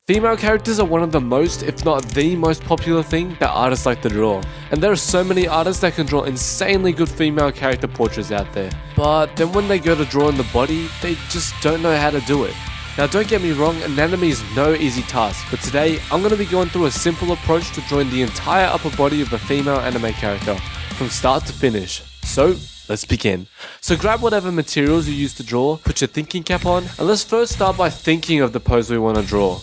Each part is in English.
Female characters are one of the most, if not the most popular thing that artists like to draw. And there are so many artists that can draw insanely good female character portraits out there. But then when they go to draw in the body, they just don't know how to do it. Now don't get me wrong, anatomy is no easy task, but today I'm going to be going through a simple approach to drawing the entire upper body of a female anime character, from start to finish. So, let's begin. So grab whatever materials you use to draw, put your thinking cap on, and let's first start by thinking of the pose we want to draw.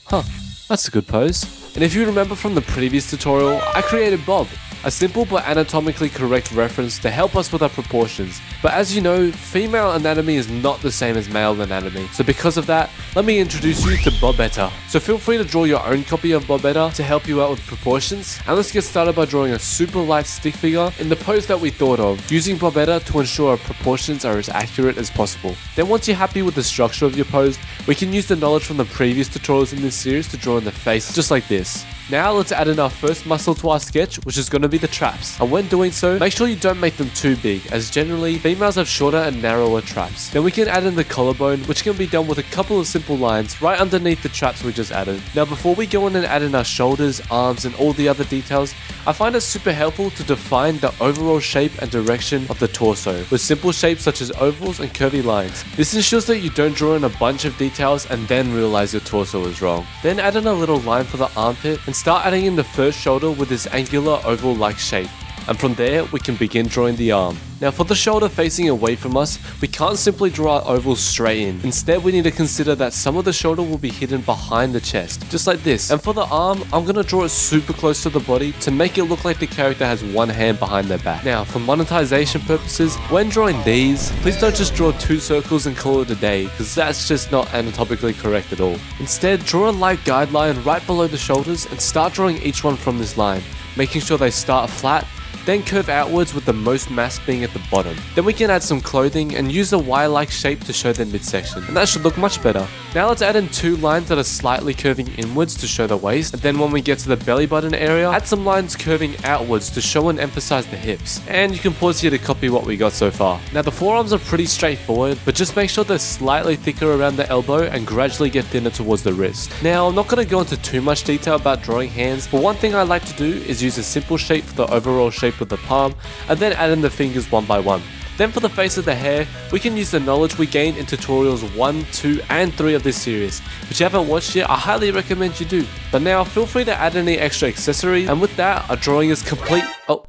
Huh, that's a good pose. And if you remember from the previous tutorial, I created Bob, a simple but anatomically correct reference to help us with our proportions. But as you know, female anatomy is not the same as male anatomy. So because of that, let me introduce you to Bobetta. So feel free to draw your own copy of Bobetta to help you out with proportions. And let's get started by drawing a super light stick figure in the pose that we thought of, using Bobetta to ensure our proportions are as accurate as possible. Then once you're happy with the structure of your pose, we can use the knowledge from the previous tutorials in this series to draw in the face just like this. Now let's add in our first muscle to our sketch, which is going to be the traps. And when doing so, make sure you don't make them too big, as generally females have shorter and narrower traps. Then we can add in the collarbone, which can be done with a couple of simple lines right underneath the traps we just added. Now before we go on and add in our shoulders, arms and all the other details, I find it super helpful to define the overall shape and direction of the torso, with simple shapes such as ovals and curvy lines. This ensures that you don't draw in a bunch of details and then realize your torso is wrong. Then add in a little line for the armpit and start adding in the first shoulder with this angular oval-like shape. And from there, we can begin drawing the arm. Now for the shoulder facing away from us, we can't simply draw our ovals straight in. Instead, we need to consider that some of the shoulder will be hidden behind the chest, just like this. And for the arm, I'm going to draw it super close to the body to make it look like the character has one hand behind their back. Now, for monetization purposes, when drawing these, please don't just draw 2 circles and call it a day, because that's just not anatomically correct at all. Instead, draw a light guideline right below the shoulders and start drawing each one from this line, making sure they start flat, then curve outwards with the most mass being at the bottom. Then we can add some clothing and use a Y-like shape to show their midsection, and that should look much better. Now let's add in 2 lines that are slightly curving inwards to show the waist, and then when we get to the belly button area, add some lines curving outwards to show and emphasize the hips. And you can pause here to copy what we got so far. Now the forearms are pretty straightforward, but just make sure they're slightly thicker around the elbow and gradually get thinner towards the wrist. Now I'm not going to go into too much detail about drawing hands, but one thing I like to do is use a simple shape for the overall shape of the palm, and then add in the fingers one by one. Then for the face of the hair, we can use the knowledge we gained in tutorials 1, 2 and 3 of this series. If you haven't watched yet, I highly recommend you do. But now feel free to add any extra accessories, and with that, our drawing is complete. Oh,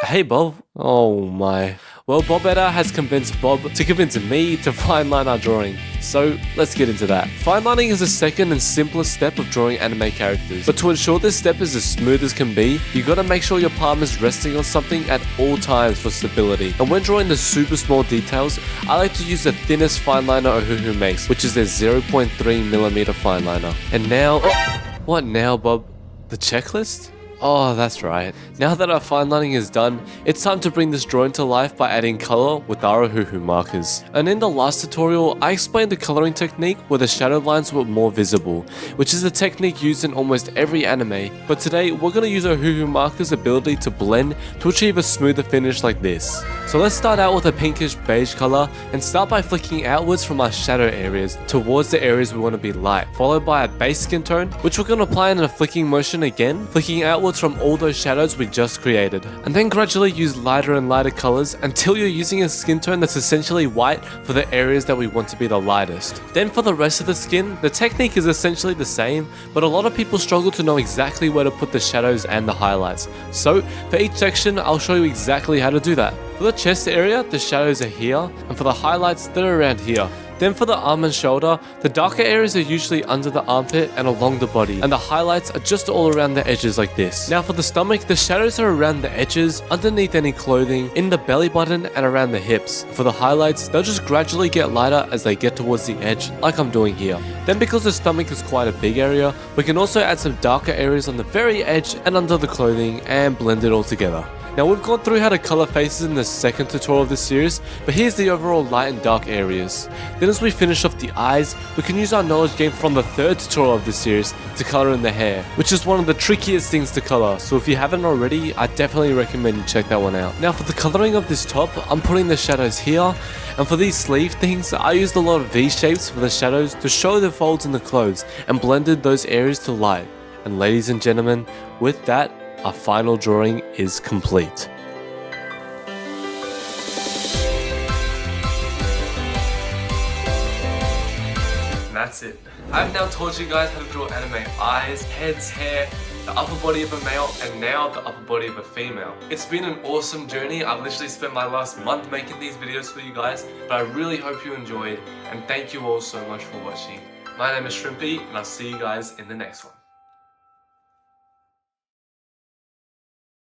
hey Bob. Oh my. Well, Bobetta has convinced Bob to convince me to fine line our drawing. So let's get into that. Fine lining is the second and simplest step of drawing anime characters. But to ensure this step is as smooth as can be, you gotta make sure your palm is resting on something at all times for stability. And when drawing the super small details, I like to use the thinnest fine liner Ohuhu makes, which is their 0.3mm fine liner. And now, what now, Bob? The checklist? Oh, that's right. Now that our fine lining is done, it's time to bring this drawing to life by adding color with our Ohuhu markers. And in the last tutorial, I explained the coloring technique where the shadow lines were more visible, which is a technique used in almost every anime. But today, we're going to use Ohuhu markers' ability to blend to achieve a smoother finish like this. So let's start out with a pinkish beige color and start by flicking outwards from our shadow areas towards the areas we want to be light, followed by a base skin tone, which we're going to apply in a flicking motion again, flicking outwards from all those shadows we just created. And then gradually use lighter and lighter colors until you're using a skin tone that's essentially white for the areas that we want to be the lightest. Then for the rest of the skin, the technique is essentially the same, but a lot of people struggle to know exactly where to put the shadows and the highlights. So for each section, I'll show you exactly how to do that. For the chest area, the shadows are here, and for the highlights, they're around here. Then for the arm and shoulder, the darker areas are usually under the armpit and along the body, and the highlights are just all around the edges like this. Now for the stomach, the shadows are around the edges, underneath any clothing, in the belly button and around the hips. For the highlights, they'll just gradually get lighter as they get towards the edge, like I'm doing here. Then because the stomach is quite a big area, we can also add some darker areas on the very edge and under the clothing and blend it all together. Now we've gone through how to color faces in the second tutorial of this series, but here's the overall light and dark areas. Then as we finish off the eyes, we can use our knowledge gained from the third tutorial of this series to color in the hair, which is one of the trickiest things to color, so if you haven't already, I definitely recommend you check that one out. Now for the coloring of this top, I'm putting the shadows here, and for these sleeve things, I used a lot of V-shapes for the shadows to show the folds in the clothes and blended those areas to light. And ladies and gentlemen, with that, our final drawing is complete. And that's it. I've now taught you guys how to draw anime eyes, heads, hair, the upper body of a male, and now the upper body of a female. It's been an awesome journey. I've literally spent my last month making these videos for you guys, but I really hope you enjoyed, and thank you all so much for watching. My name is Shrimpy, and I'll see you guys in the next one.